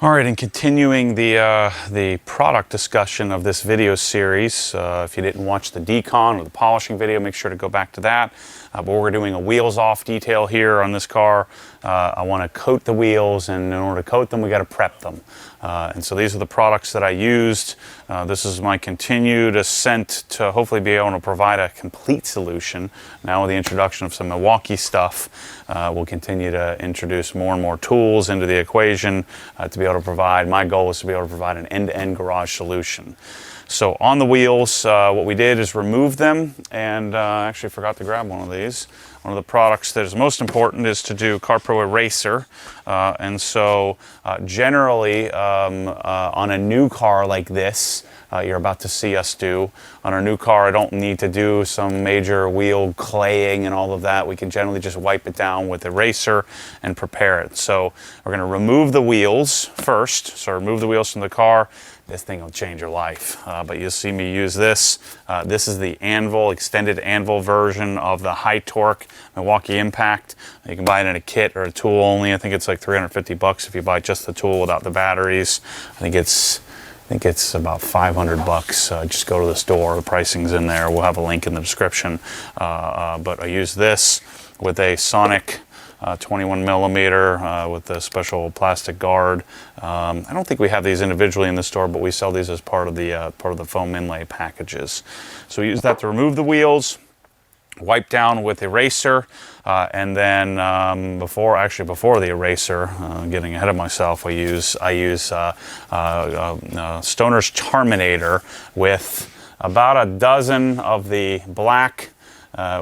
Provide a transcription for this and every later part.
All right, and continuing the product discussion of this video series, if you didn't watch the decon or the polishing video, make sure to go back to that. But we're doing a wheels off detail here on this car. I want to coat the wheels, and in order to coat them, we got to prep them. And so these are the products that I used. This is my continued ascent to hopefully be able to provide a complete solution. Now with the introduction of some Milwaukee stuff, we'll continue to introduce more and more tools into the equation to be able to provide. My goal is to be able to provide an end-to-end garage solution. So on the wheels, what we did is remove them, and I actually forgot to grab one of these. One of the products that is most important is to do CarPro Eraser. And so generally on a new car like this, you're about to see us do. On our new car, I don't need to do some major wheel claying and all of that. We can generally just wipe it down with eraser and prepare it. So we're going to remove the wheels first. So remove the wheels from the car. This thing will change your life, but you'll see me use this. This is the Anvil, extended Anvil version of the high torque Milwaukee Impact. You can buy it in a kit or a tool only. I think it's like 350 bucks if you buy just the tool without the batteries. I think it's about 500 bucks. Just go to the store, the pricing's in there. We'll have a link in the description. But I use this with a Sonic 21 millimeter with the special plastic guard. I don't think we have these individually in the store, but we sell these as part of the foam inlay packages. So we use that to remove the wheels, wipe down with eraser, and then before the eraser, getting ahead of myself, I use Stoner's Tarminator with about a dozen of the black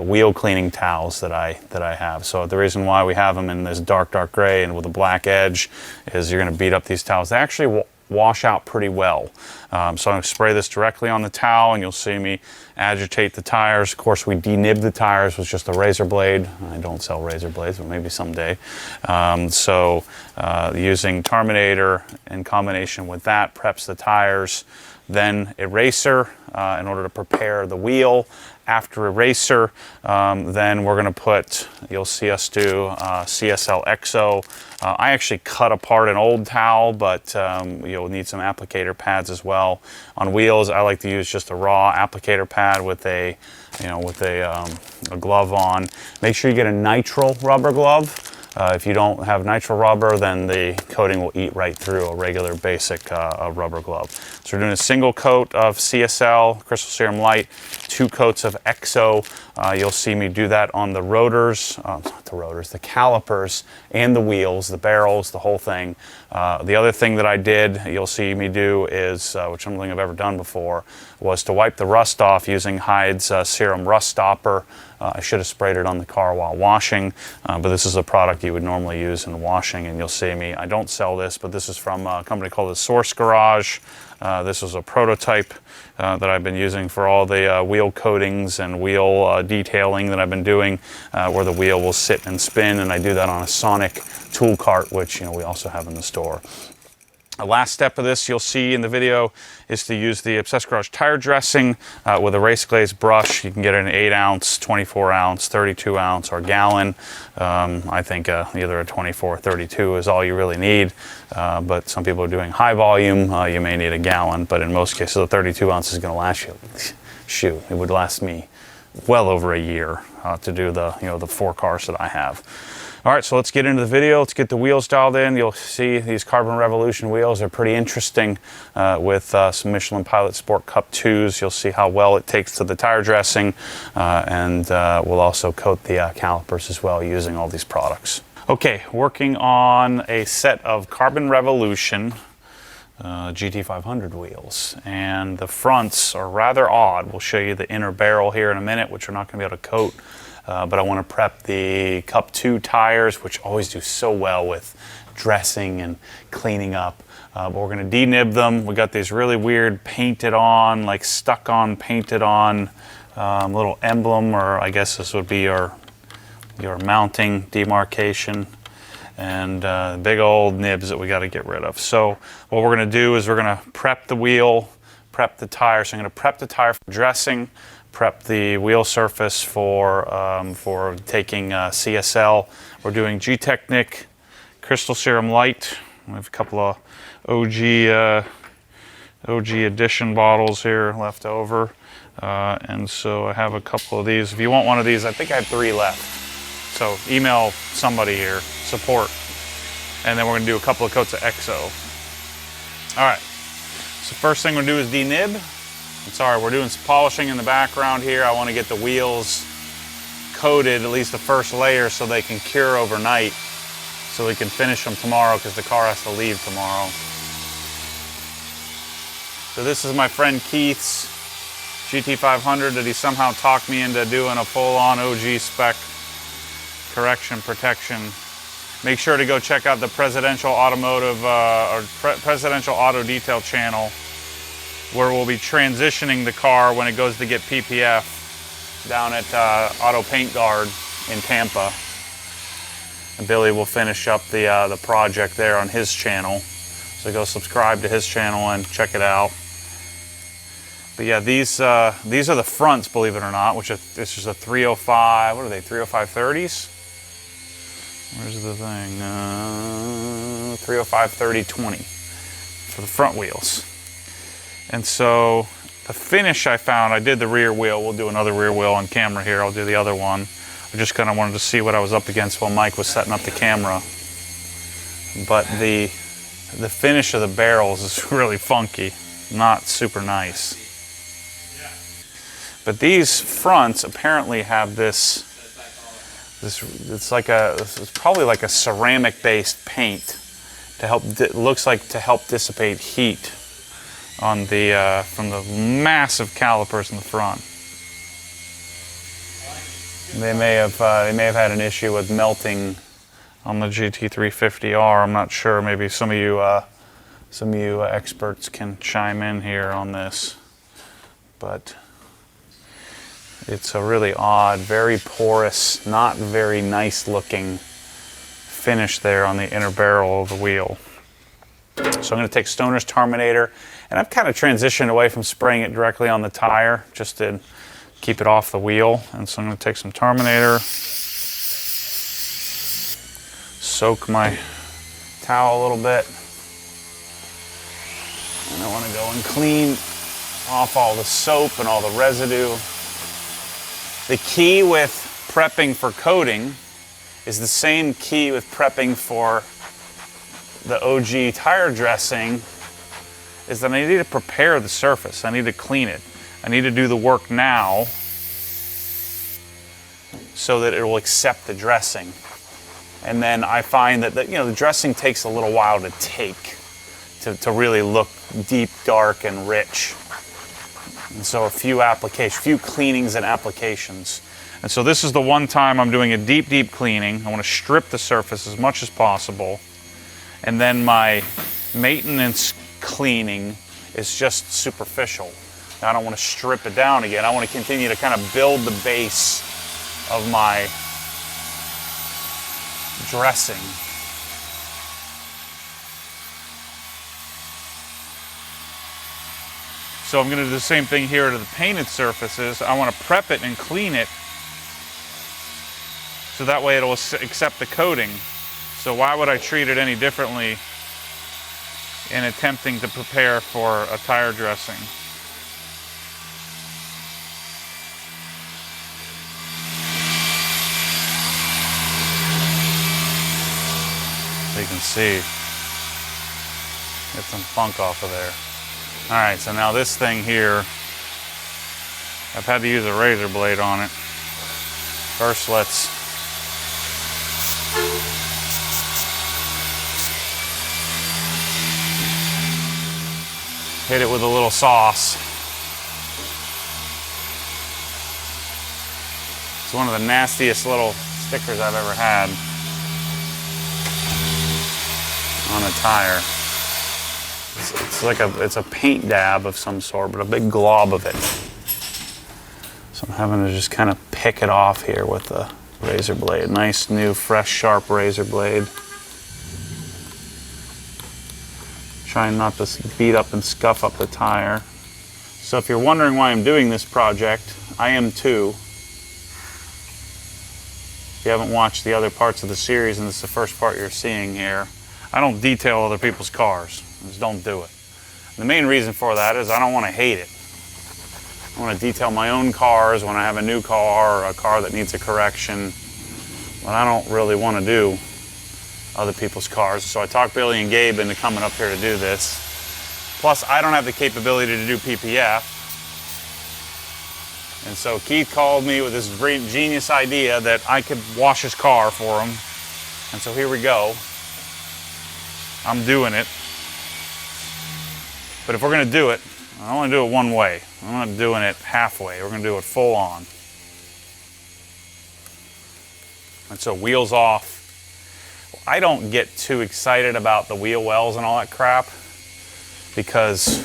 wheel cleaning towels that I have. So the reason why we have them in this dark gray and with a black edge is you're going to beat up these towels. They actually wash out pretty well. So I'm going to spray this directly on the towel, and you'll see me agitate the tires. Of course, we de-nib the tires with just a razor blade. I don't sell razor blades, but maybe someday. Using Tarminator in combination with that preps the tires. Then eraser in order to prepare the wheel. After eraser, then we're going to put, you'll see us do CSL Exo. I actually cut apart an old towel, but you'll need some applicator pads as well. On wheels, I like to use just a raw applicator pad with a glove on. Make sure you get a nitrile rubber glove. If you don't have nitrile rubber, then the coating will eat right through a regular basic rubber glove. So we're doing a single coat of CSL, Crystal Serum Light, 2 coats of Exo. You'll see me do that on the rotors, the calipers and the wheels, the barrels, the whole thing. The other thing that I did, you'll see me do is, which I don't think I've ever done before, was to wipe the rust off using Hyde's Serum Rust Stopper. I should have sprayed it on the car while washing, but this is a product you would normally use in washing, and you'll see me. I don't sell this, but this is from a company called the Source Garage. This was a prototype that I've been using for all the wheel coatings and wheel detailing that I've been doing, where the wheel will sit and spin, and I do that on a Sonic tool cart, which we also have in the store. The last step of this you'll see in the video is to use the Obsessed Garage tire dressing with a race glaze brush. You can get an 8 ounce, 24 ounce, 32 ounce, or gallon. I think either a 24 or 32 is all you really need, but some people are doing high volume. You may need a gallon, but in most cases a 32 ounce is going to last you. Shoot, it would last me well over a year to do the 4 cars that I have. All right, so let's get into the video. Let's get the wheels dialed in. You'll see these Carbon Revolution wheels are pretty interesting with some Michelin Pilot Sport Cup 2s. You'll see how well it takes to the tire dressing, and we'll also coat the calipers as well using all these products. Okay, working on a set of Carbon Revolution GT500 wheels, and the fronts are rather odd. We'll show you the inner barrel here in a minute, which we're not going to be able to coat. But I want to prep the Cup 2 tires, which always do so well with dressing and cleaning up. But we're going to de-nib them. We got these really weird painted on, like stuck on, painted on little emblem, or I guess this would be your mounting demarcation, and big old nibs that we got to get rid of. So what we're going to do is we're going to prep the wheel, prep the tire. So I'm going to prep the tire for dressing, prep the wheel surface for taking CSL. We're doing Gtechniq Crystal Serum Light We have a couple of OG edition bottles here left over. And so I have a couple of these. If you want one of these, I think I have 3 left. So email somebody here, support. And then we're gonna do a couple of coats of Exo. All right, so first thing we're gonna do is denib. I'm sorry, we're doing some polishing in the background here. I wanna get the wheels coated, at least the first layer, so they can cure overnight, so we can finish them tomorrow because the car has to leave tomorrow. So this is my friend Keith's GT500 that he somehow talked me into doing a full-on OG spec correction protection. Make sure to go check out the Presidential Automotive Presidential Auto Detail channel, where we'll be transitioning the car when it goes to get PPF down at Auto Paint Guard in Tampa. And Billy will finish up the project there on his channel. So go subscribe to his channel and check it out. But yeah, these are the fronts, believe it or not, which this is a 305, what are they, 305/30s? Where's the thing? 305/30/20 for the front wheels. And so the finish I found, I did the rear wheel. We'll do another rear wheel on camera here. I'll do the other one. I just kind of wanted to see what I was up against while Mike was setting up the camera. But the finish of the barrels is really funky, not super nice. But these fronts apparently have this it's probably like a ceramic based paint to help, it looks like to help dissipate heat on the from the massive calipers in the front. They may have had an issue with melting on the GT350R. I'm not sure. Maybe some of you experts can chime in here on this, but it's a really odd, very porous, not very nice looking finish there on the inner barrel of the wheel. So I'm going to take Stoner's Tarminator, and I've kind of transitioned away from spraying it directly on the tire just to keep it off the wheel. And so I'm going to take some Tarminator, soak my towel a little bit, and I want to go and clean off all the soap and all the residue. The key with prepping for coating is the same key with prepping for the OG tire dressing, is that I need to prepare the surface. I need to clean it. I need to do the work now so that it will accept the dressing. And then I find that the dressing takes a little while to take, to really look deep, dark, and rich. And so a few cleanings and applications. And so this is the one time I'm doing a deep, deep cleaning. I want to strip the surface as much as possible. And then my maintenance cleaning is just superficial. I don't want to strip it down again. I want to continue to kind of build the base of my dressing. So I'm going to do the same thing here to the painted surfaces. I want to prep it and clean it so that way it'll accept the coating. So why would I treat it any differently in attempting to prepare for a tire dressing? So you can see, get some funk off of there. All right, so now this thing here, I've had to use a razor blade on it. First, let's hit it with a little sauce. It's one of the nastiest little stickers I've ever had on a tire. It's a paint dab of some sort, but a big glob of it. So I'm having to just kind of pick it off here with the razor blade. Nice, new, fresh, sharp razor blade. Trying not to beat up and scuff up the tire. So if you're wondering why I'm doing this project, I am too. If you haven't watched the other parts of the series, and this is the first part you're seeing here, I don't detail other people's cars. I just don't do it. The main reason for that is I don't want to hate it. I want to detail my own cars when I have a new car or a car that needs a correction, but I don't really want to do other people's cars. So I talked Billy and Gabe into coming up here to do this. Plus, I don't have the capability to do PPF. And so Keith called me with this genius idea that I could wash his car for him. And so here we go. I'm doing it. But if we're going to do it, I don't want to do it one way. I'm not doing it halfway. We're going to do it full on. And so wheels off. I don't get too excited about the wheel wells and all that crap because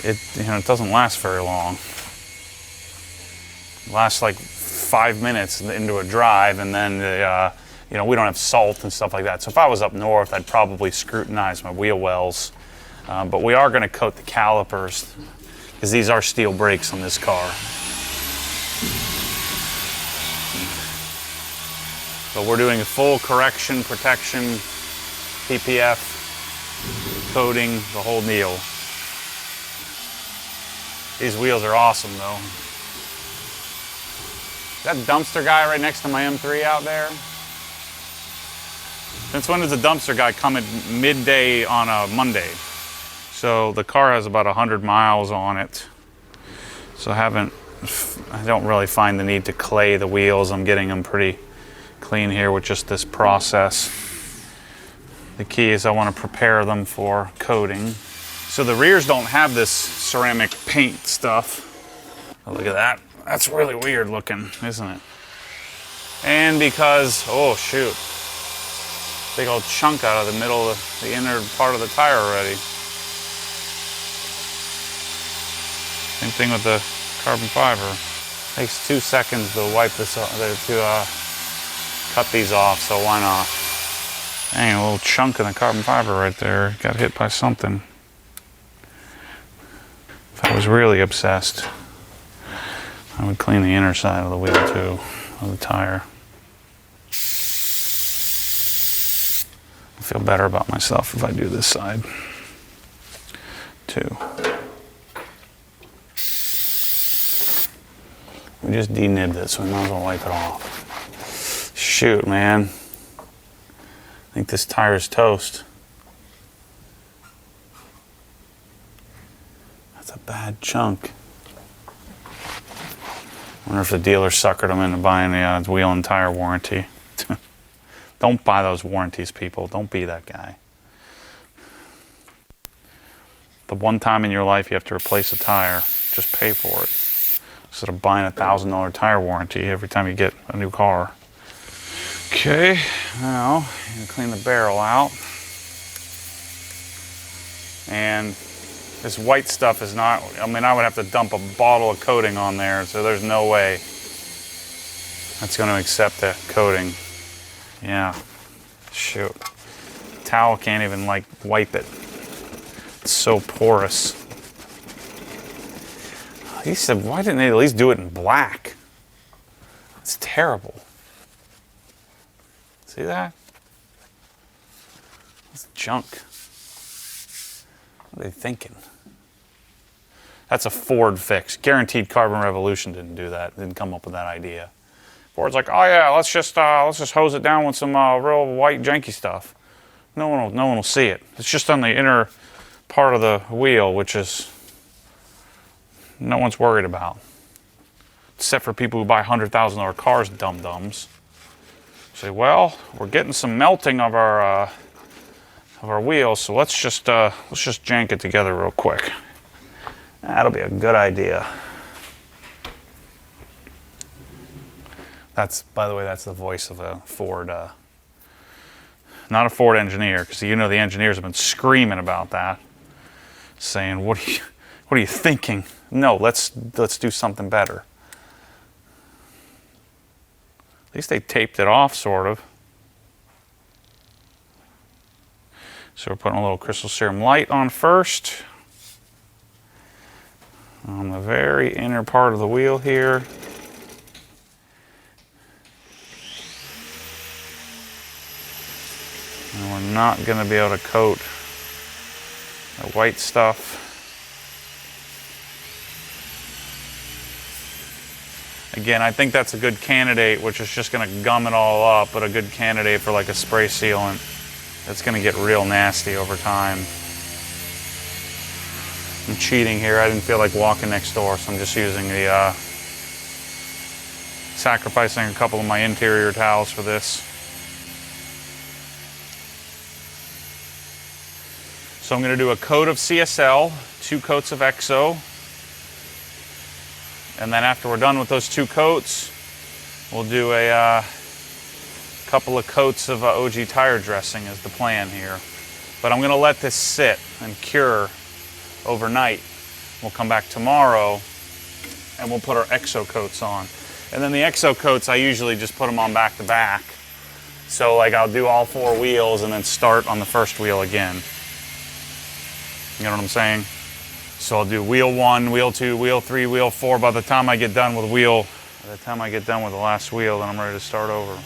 it doesn't last very long. It lasts like 5 minutes into a drive, and then we don't have salt and stuff like that. So if I was up north, I'd probably scrutinize my wheel wells. But we are going to coat the calipers because these are steel brakes on this car. But we're doing a full correction, protection, PPF, coating, the whole deal. These wheels are awesome though. That dumpster guy right next to my M3 out there? Since when does a dumpster guy come at midday on a Monday? So the car has about 100 miles on it. So I don't really find the need to clay the wheels. I'm getting them pretty clean here with just this process. The key is I want to prepare them for coating. So the rears don't have this ceramic paint stuff. Oh, look at that. That's really weird looking, isn't it? And because, oh shoot, big old chunk out of the middle of the inner part of the tire already. Same thing with the carbon fiber. Takes 2 seconds to wipe this off, to cut these off, so why not? Dang, a little chunk of the carbon fiber right there. Got hit by something. If I was really obsessed, I would clean the inner side of the wheel too, of the tire. I feel better about myself if I do this side too. We just de-nibbed this, so we might as well wipe it off. Shoot, man. I think this tire's toast. That's a bad chunk. I wonder if the dealer suckered them into buying the wheel and tire warranty. Don't buy those warranties, people. Don't be that guy. The one time in your life you have to replace a tire, just pay for it. Instead of buying a $1,000 tire warranty every time you get a new car. Okay, now I'm gonna clean the barrel out. And this white stuff is not, I mean, I would have to dump a bottle of coating on there, so there's no way that's gonna accept that coating. Yeah, shoot. Towel can't even like wipe it. It's so porous. He said, why didn't they at least do it in black? It's terrible. See that? That's junk. What are they thinking? That's a Ford fix. Guaranteed Carbon Revolution didn't do that. Didn't come up with that idea. Ford's like, oh yeah, let's just hose it down with some real white janky stuff. No one will see it. It's just on the inner part of the wheel, which is no one's worried about, except for people who buy $100,000 cars, dum-dums. Say, well, we're getting some melting of our wheels, so let's just jank it together real quick. That'll be a good idea. That's, by the way, that's the voice of a Ford, not a Ford engineer, because you know the engineers have been screaming about that, saying, what are you thinking? No, let's do something better. At least they taped it off, sort of. So we're putting a little crystal serum light on first. On the very inner part of the wheel here. And we're not going to be able to coat the white stuff. Again, I think that's a good candidate, which is just going to gum it all up, but a good candidate for like a spray sealant. It's going to get real nasty over time. I'm cheating here. I didn't feel like walking next door, so I'm just using the, sacrificing a couple of my interior towels for this. So I'm going to do a coat of CSL, 2 coats of Exo, and then after we're done with those 2 coats, we'll do a couple of coats of OG tire dressing is the plan here. But I'm going to let this sit and cure overnight. We'll come back tomorrow and we'll put our Exo coats on. And then the Exo coats, I usually just put them on back to back. So like I'll do all 4 wheels and then start on the first wheel again. You know what I'm saying? So I'll do wheel 1, wheel 2, wheel 3, wheel 4. By the time I get done with the last wheel, then I'm ready to start over.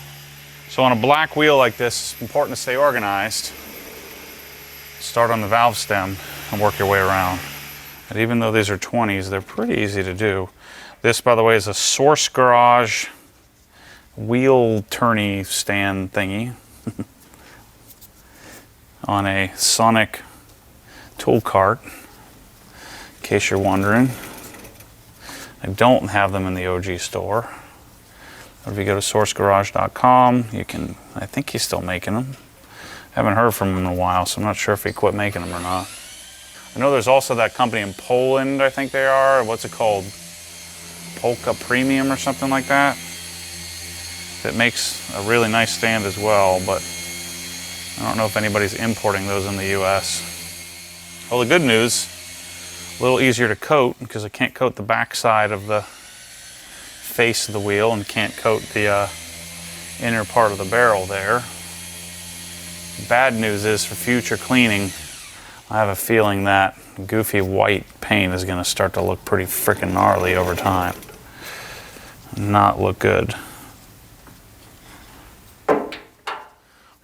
So on a black wheel like this, it's important to stay organized. Start on the valve stem and work your way around. And even though these are 20s, they're pretty easy to do. This, by the way, is a Source Garage wheel tourney stand thingy on a Sonic tool cart, in case you're wondering. I don't have them in the OG store. Or if you go to sourcegarage.com, you can, I think he's still making them. Haven't heard from him in a while, so I'm not sure if he quit making them or not. I know there's also that company in Poland, I think they are. What's it called? Polka Premium or something like that. That makes a really nice stand as well, but I don't know if anybody's importing those in the US. Well, the good news, a little easier to coat because I can't coat the back side of the face of the wheel and can't coat the inner part of the barrel there. Bad news is for future cleaning, I have a feeling that goofy white paint is going to start to look pretty freaking gnarly over time. Not look good.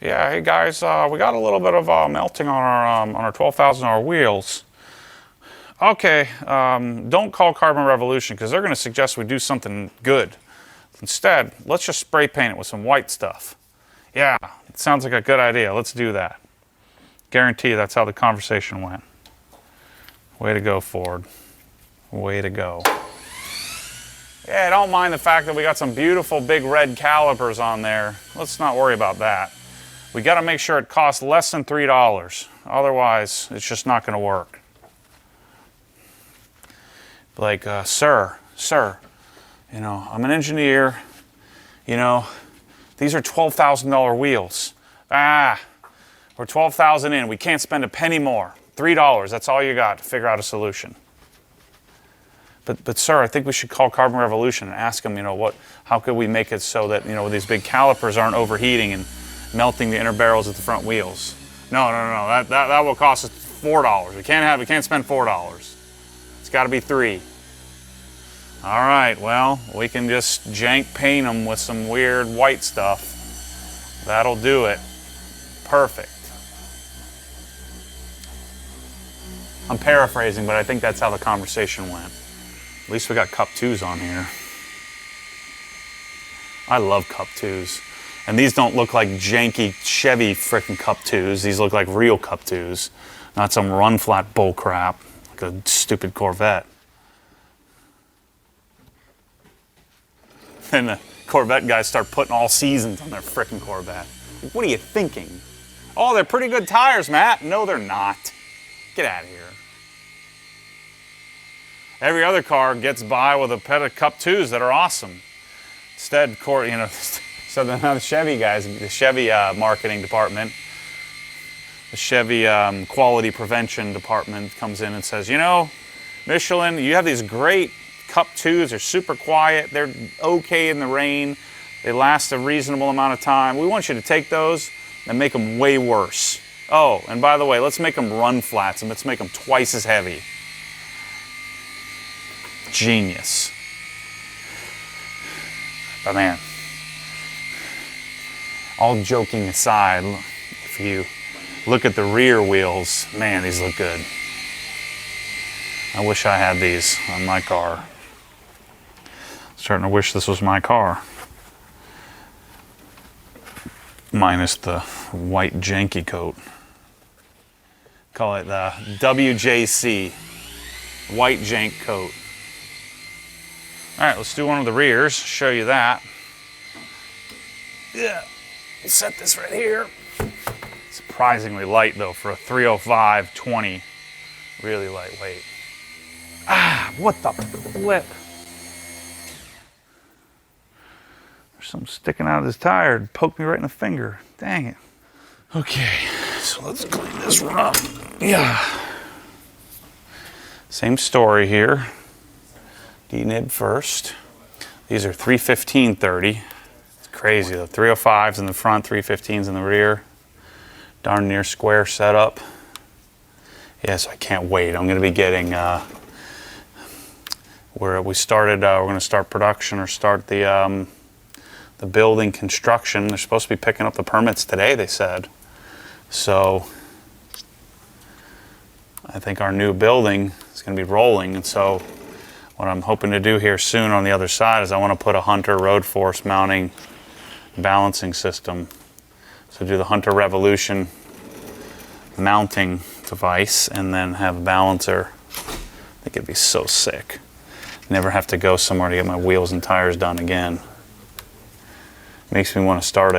Yeah, hey guys, we got a little bit of melting on our $12,000 wheels. Okay, don't call Carbon Revolution because they're going to suggest we do something good. Instead, let's just spray paint it with some white stuff. Yeah, it sounds like a good idea. Let's do that. Guarantee that's how the conversation went. Way to go, Ford. Way to go. Yeah, don't mind the fact that we got some beautiful big red calipers on there. Let's not worry about that. We got to make sure it costs less than $3. Otherwise, it's just not going to work. Like, sir, you know, I'm an engineer. You know, these are $12,000 wheels. We're $12,000 in. We can't spend a penny more. $3. That's all you got to figure out a solution. But sir, I think we should call Carbon Revolution and ask them, you know, how could we make it so that, you know, these big calipers aren't overheating and melting the inner barrels at the front wheels. No, that will cost us $4. We can't spend $4. It's got to be $3. All right, well, we can just jank paint them with some weird white stuff. That'll do it. Perfect. I'm paraphrasing, but I think that's how the conversation went. At least we got Cup 2s on here. I love Cup 2s. And these don't look like janky Chevy frickin' Cup 2s. These look like real Cup 2s. Not some run flat bull crap, like a stupid Corvette. Then the Corvette guys start putting all seasons on their frickin' Corvette. Like, what are you thinking? Oh, they're pretty good tires, Matt. No, they're not. Get out of here. Every other car gets by with a pet of Cup 2s that are awesome. Instead, you know, so now the Chevy guys, the Chevy marketing department, the Chevy quality prevention department comes in and says, you know, Michelin, you have these great Cup 2s. They're super quiet. They're okay in the rain. They last a reasonable amount of time. We want you to take those and make them way worse. Oh, and by the way, let's make them run flats and let's make them twice as heavy. Genius. But man, all joking aside, if you look at the rear wheels, man, these look good. I wish I had these on my car. Starting to wish this was my car. Minus the white janky coat. Call it the WJC, white jank coat. All right, let's do one of the rears, show you that. Yeah, we'll set this right here. Surprisingly light though for a 305/20, really lightweight. Ah, what the flip? There's something sticking out of this tire. It poked me right in the finger. Dang it. Okay, so let's clean this one up. Yeah. Same story here. DENIB first. These are 315/30. It's crazy. The 305s in the front, 315s in the rear. Darn near square setup. Yes, I can't wait. I'm going to be getting where we started. We're going to start production or start the building construction. They're supposed to be picking up the permits today, they said. So I think our new building is going to be rolling, and so what I'm hoping to do here soon on the other side is I want to put a Hunter road force mounting balancing system. So do the Hunter Revolution mounting device and then have a balancer. I think it'd be so sick. Never have to go somewhere to get my wheels and tires done again. Makes me want to start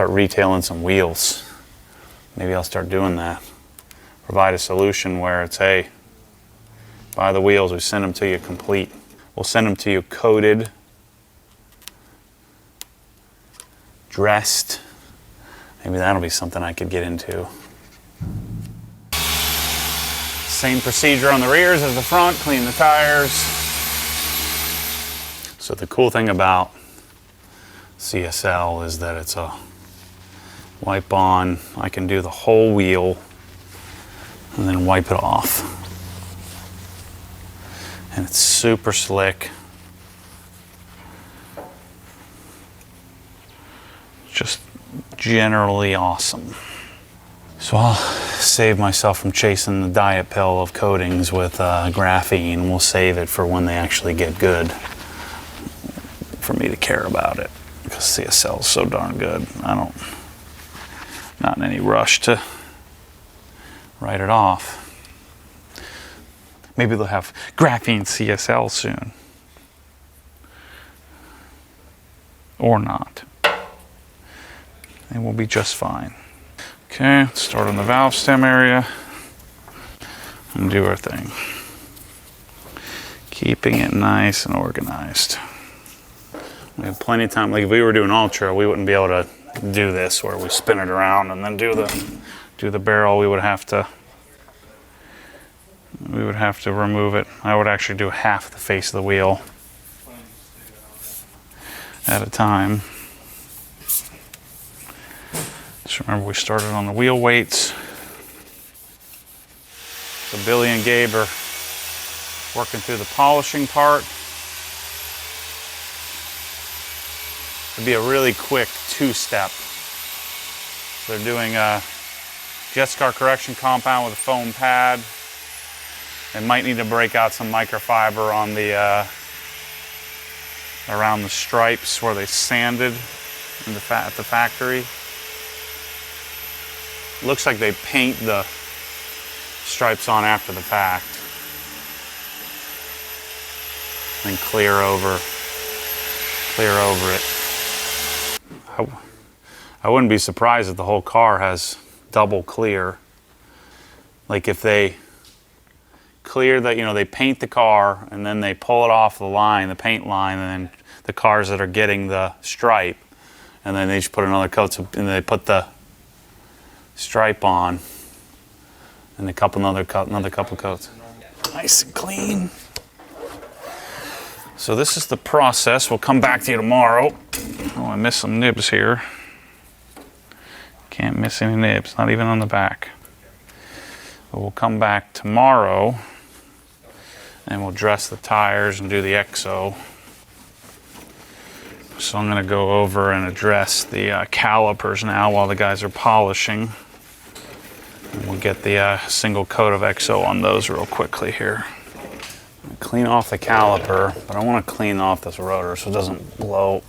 retailing some wheels. Maybe I'll start doing that. Provide a solution where it's, hey, buy the wheels, we send them to you complete. We'll send them to you coated, dressed. Maybe that'll be something I could get into. Same procedure on the rears as the front, clean the tires. So the cool thing about CSL is that it's a wipe on. I can do the whole wheel and then wipe it off. And it's super slick. Just generally awesome. So I'll save myself from chasing the diet pill of coatings with graphene. We'll save it for when they actually get good for me to care about it, because CSL is so darn good. Not in any rush to write it off. Maybe they'll have graphene CSL soon. Or not. And we'll be just fine. Okay, let's start on the valve stem area and do our thing. Keeping it nice and organized. We have plenty of time. Like if we were doing ultra, we wouldn't be able to do this where we spin it around and then do the barrel. We would have to remove it. I would actually do half the face of the wheel at a time. Just remember we started on the wheel weights. So Billy and Gabe are working through the polishing part. It'd be a really quick two-step. So they're doing a jet scar correction compound with a foam pad. They might need to break out some microfiber on the around the stripes where they sanded at the factory. Looks like they paint the stripes on after the fact. And clear over it. I wouldn't be surprised if the whole car has double clear. Like if they clear that, they paint the car and then they pull it off the line, the paint line, and then the cars that are getting the stripe, and then they just put another coat, and they put the stripe on, and another couple coats. Nice and clean. So this is the process. We'll come back to you tomorrow. Oh, I missed some nibs here. Can't miss any nibs, not even on the back. But we'll come back tomorrow and we'll dress the tires and do the Exo. So I'm gonna go over and address the calipers now while the guys are polishing. And we'll get the single coat of Exo on those real quickly here. Clean off the caliper, but I want to clean off this rotor so it doesn't blow.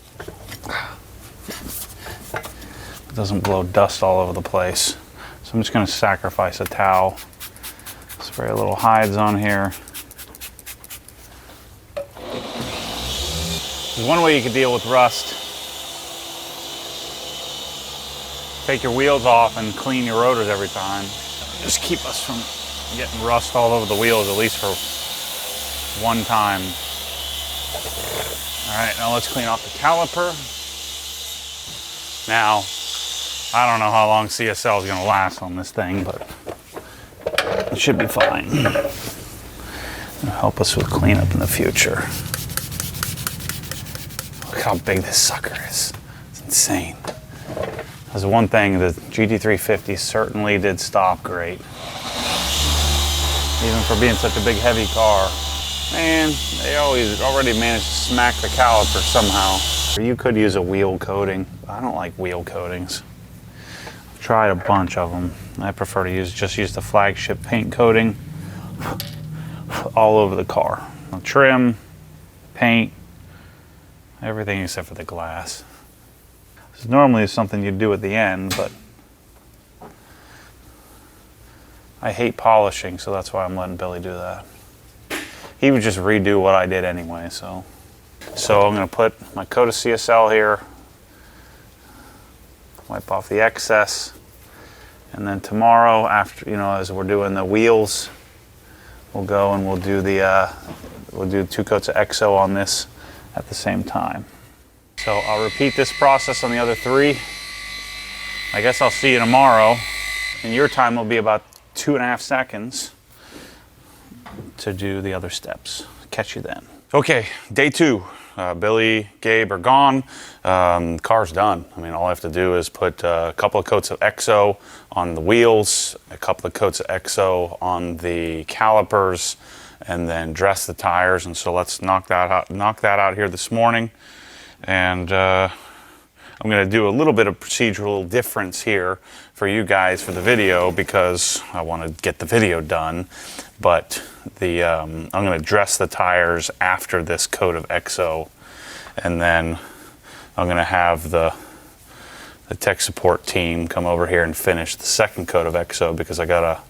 It doesn't blow dust all over the place. So I'm just going to sacrifice a towel. Spray a little hides on here. There's one way you can deal with rust. Take your wheels off and clean your rotors every time. Just keep us from getting rust all over the wheels, at least for one time. All right, now let's clean off the caliper. Now, I don't know how long CSL is gonna last on this thing, but it should be fine. It'll help us with cleanup in the future. Look how big this sucker is. It's insane. That's one thing, the GT350 certainly did stop great. Even for being such a big, heavy car. Man, they already managed to smack the caliper somehow. You could use a wheel coating. I don't like wheel coatings. I've tried a bunch of them. I prefer to just use the flagship paint coating all over the car. Trim, paint, everything except for the glass. This normally is something you do at the end, but I hate polishing, so that's why I'm letting Billy do that. He would just redo what I did anyway, so I'm gonna put my coat of CSL here, wipe off the excess, and then tomorrow, after, you know, as we're doing the wheels, we'll go and we'll do 2 coats of Exo on this at the same time. So I'll repeat this process on the other 3. I guess I'll see you tomorrow, and your time will be about 2.5 seconds to do the other steps. Catch you then. Okay, day 2. Billy, Gabe are gone. Car's done. I mean, all I have to do is put a couple of coats of Exo on the wheels, a couple of coats of Exo on the calipers, and then dress the tires. And so let's knock that out here this morning. And I'm going to do a little bit of procedural difference here for you guys for the video because I want to get the video done. But I'm going to dress the tires after this coat of Exo, and then I'm going to have the tech support team come over here and finish the second coat of Exo because I got to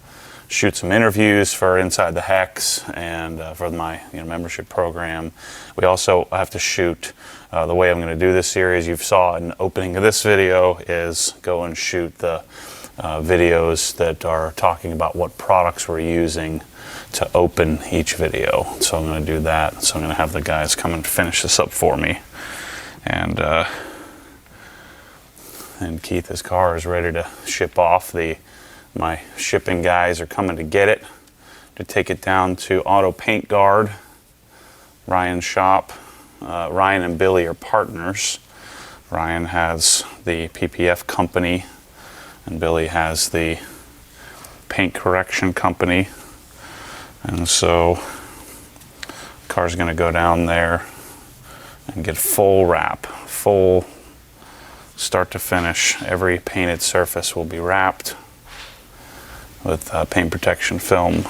shoot some interviews for Inside the Hex and for my membership program. We also have to shoot the way I'm going to do this series. You saw in the opening of this video is go and shoot the videos that are talking about what products we're using to open each video. So I'm going to do that. So I'm going to have the guys come and finish this up for me. And Keith's car is ready to ship off. My shipping guys are coming to get it, to take it down to Auto Paint Guard, Ryan's shop. Ryan and Billy are partners. Ryan has the PPF company, and Billy has the paint correction company. And so the car's going to go down there and get full wrap, full start to finish. Every painted surface will be wrapped with paint protection film.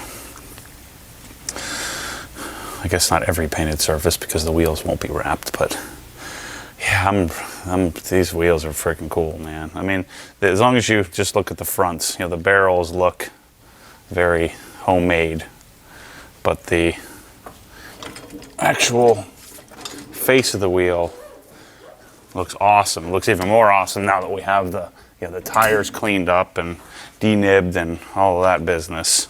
I guess not every painted surface because the wheels won't be wrapped, but yeah, these wheels are freaking cool, man. I mean, as long as you just look at the fronts, the barrels look very homemade, but the actual face of the wheel looks awesome. It looks even more awesome now that we have the tires cleaned up and de-nibbed and all of that business.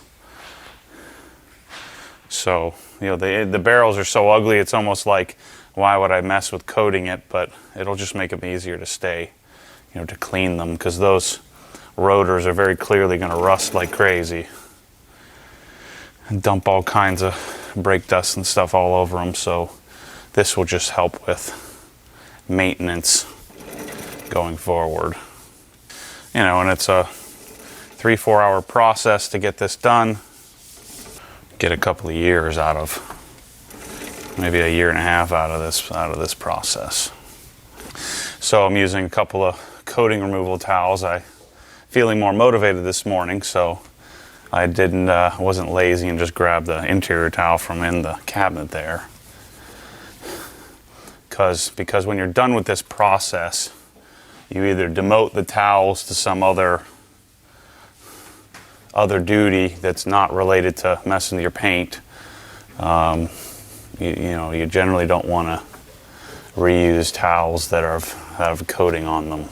So, the barrels are so ugly, it's almost like, why would I mess with coating it? But it'll just make them easier to stay, to clean them, because those rotors are very clearly going to rust like crazy and dump all kinds of brake dust and stuff all over them. So this will just help with maintenance going forward. And it's a 3-4 hour process to get this done. Get a couple of years out of, maybe a 1.5 years out of this process. So I'm using a couple of coating removal towels. I'm feeling more motivated this morning, so I wasn't lazy and just grabbed the interior towel from in the cabinet there. Because when you're done with this process, you either demote the towels to some other duty that's not related to messing with your paint. You generally don't want to reuse towels that have coating on them.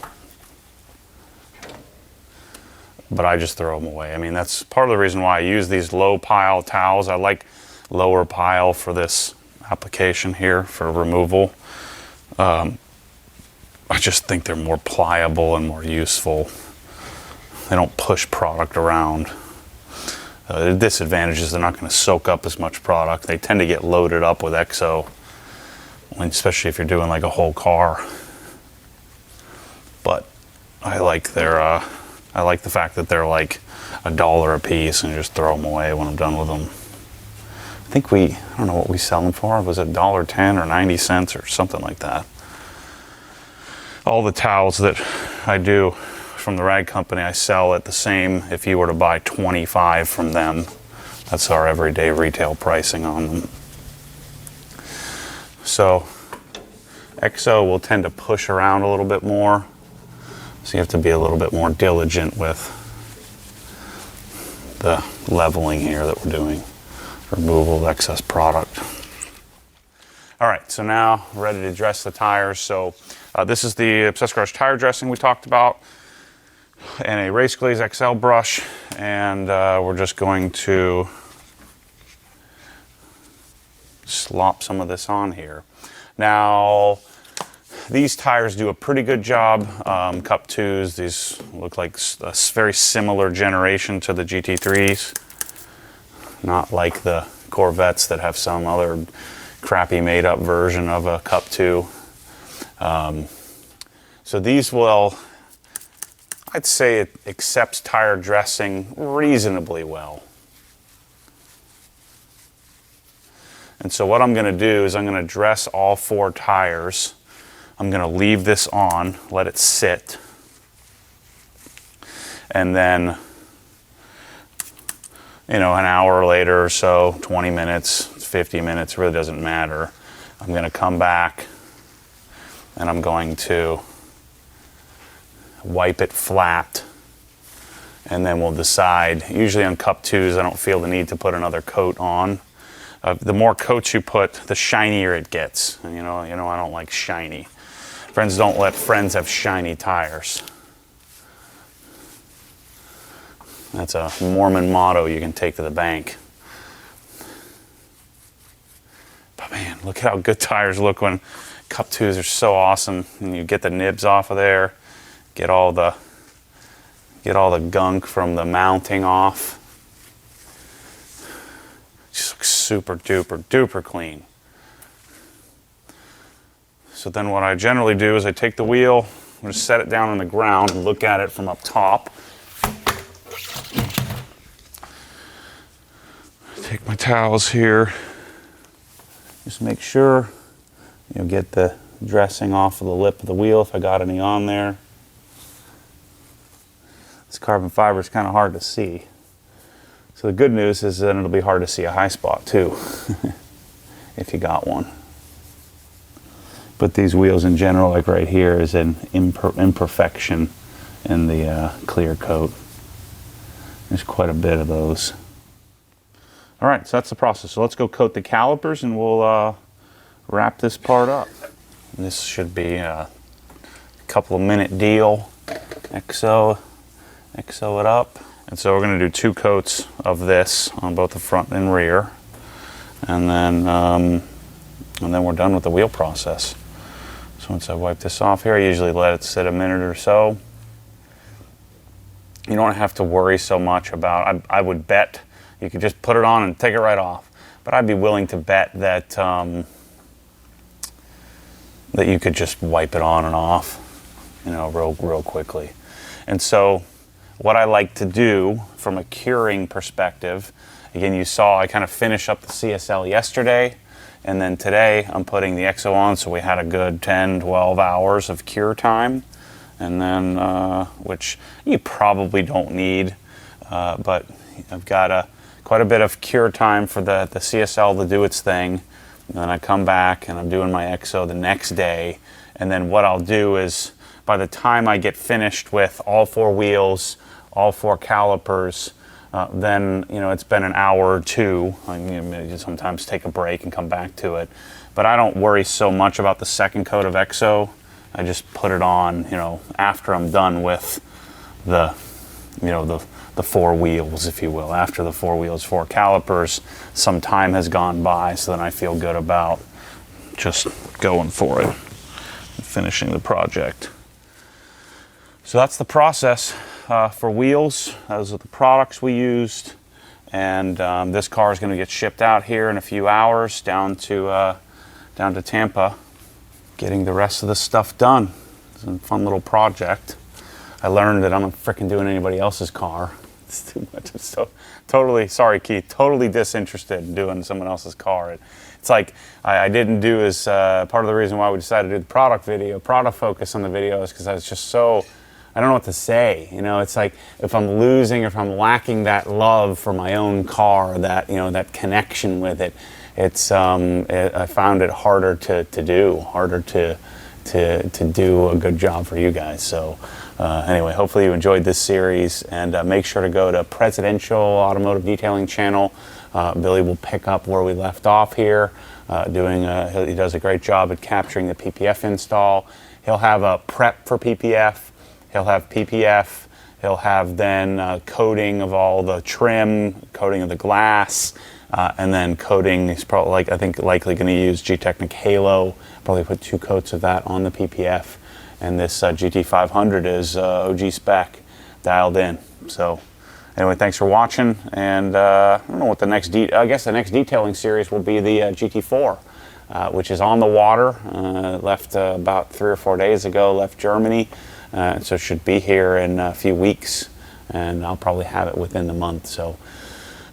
But I just throw them away. I mean, that's part of the reason why I use these low pile towels. I like lower pile for this application here for removal. I just think they're more pliable and more useful. They don't push product around. The disadvantage is they're not going to soak up as much product. They tend to get loaded up with Exo, especially if you're doing like a whole car. But I like the fact that they're like $1 a piece, and you just throw them away when I'm done with them. I think I don't know what we sell them for. Was it $1.10 or 90 cents or something like that? All the towels that I do from the rag company, I sell at the same if you were to buy 25 from them. That's our everyday retail pricing on them. So Exo will tend to push around a little bit more, so you have to be a little bit more diligent with the leveling here that we're doing, removal of excess product. All right, so now we're ready to dress the tires. So this is the Obsessed Garage tire dressing we talked about, and a Race Glaze XL brush, and we're just going to slop some of this on here. Now, these tires do a pretty good job. Cup 2s, these look like a very similar generation to the GT3s. Not like the Corvettes that have some other crappy made up version of a Cup 2. So these will, I'd say it accepts tire dressing reasonably well. And so what I'm going to do is I'm going to dress all 4 tires. I'm going to leave this on, let it sit, and then, an hour later or so, 20 minutes, 50 minutes, really doesn't matter. I'm going to come back and I'm going to wipe it flat, and then we'll decide. Usually on Cup 2s, I don't feel the need to put another coat on. The more coats you put, the shinier it gets. And I don't like shiny. Friends don't let friends have shiny tires. That's a Mormon motto you can take to the bank. But man, look at how good tires look when Cup 2s are so awesome. And you get the nibs off of there, get all the gunk from the mounting off. Just looks super duper duper clean. So then what I generally do is I take the wheel, I'm just set it down on the ground and look at it from up top. Take my towels here, just make sure get the dressing off of the lip of the wheel if I got any on there. This carbon fiber is kind of hard to see. So the good news is that it'll be hard to see a high spot too, if you got one. But these wheels in general, like right here, is an imperfection in the clear coat. There's quite a bit of those. All right, so that's the process. So let's go coat the calipers and we'll wrap this part up. This should be a couple of minute deal. Exo it up. And so we're going to do 2 coats of this on both the front and rear. And then we're done with the wheel process. So once I wipe this off here, I usually let it sit a minute or so. You don't have to worry so much about, I would bet you could just put it on and take it right off. But I'd be willing to bet that that you could just wipe it on and off, real quickly. And so what I like to do from a curing perspective, again, you saw I kind of finished up the CSL yesterday, And then today I'm putting the Exo on, so we had a good 10, 12 hours of cure time. And then, which you probably don't need, but I've got quite a bit of cure time for the CSL to do its thing. And then I come back and I'm doing my Exo the next day. And then what I'll do is, by the time I get finished with all 4 wheels, all 4 calipers, then, you know, it's been an hour or 2. I mean, sometimes take a break and come back to it. But I don't worry so much about the second coat of Exo. I just put it on, you know, after I'm done with the 4 wheels, if you will. After the 4 wheels, 4 calipers, some time has gone by, so then I feel good about just going for it, finishing the project. So that's the process for wheels. Those are the products we used, and this car is going to get shipped out here in a few hours down to Tampa, getting the rest of the stuff done. It's a fun little project. I learned that I'm not freaking doing anybody else's car. It's too much. It's so totally, sorry Keith, totally disinterested in doing someone else's car. It's like I didn't do as part of the reason why we decided to do the product focus on the video is because I was just so, I don't know what to say. You know, it's like if I'm losing, if I'm lacking that love for my own car, that, you know, that connection with it, I found it harder to do a good job for you guys. So anyway, hopefully you enjoyed this series, and make sure to go to Presidential Automotive Detailing channel. Billy will pick up where we left off here, he does a great job at capturing the PPF install. He'll have a prep for PPF, he'll have PPF, he'll have then coating of all the trim, coating of the glass, and then coating. He's probably, likely going to use Gtechniq Halo. Probably put 2 coats of that on the PPF. And this GT500 is OG spec, dialed in. So anyway, thanks for watching. And I don't know what the next, I guess the next detailing series will be the GT4, which is on the water. Left about 3 or 4 days ago, left Germany. So should be here in a few weeks. And I'll probably have it within the month. So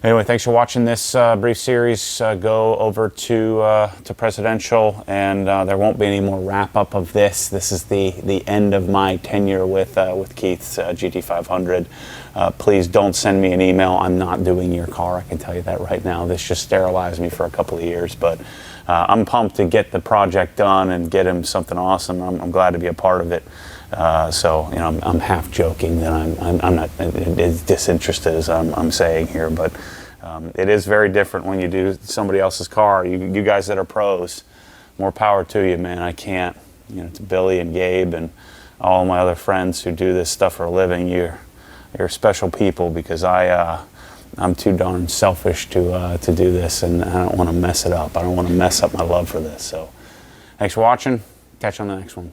anyway, thanks for watching this brief series. Go over to Presidential, and there won't be any more wrap-up of this. This is the end of my tenure with Keith's GT500. Please don't send me an email. I'm not doing your car. I can tell you that right now. This just sterilized me for a couple of years, but I'm pumped to get the project done and get him something awesome. I'm glad to be a part of it. So, you know, I'm half joking that I'm not as disinterested as I'm saying here, but it is very different when you do somebody else's car. You guys that are pros, more power to you, man. I can't. You know, to Billy and Gabe and all my other friends who do this stuff for a living, you're special people, because I'm too darn selfish to do this, and I don't want to mess it up. I don't want to mess up my love for this. So, thanks for watching. Catch you on the next one.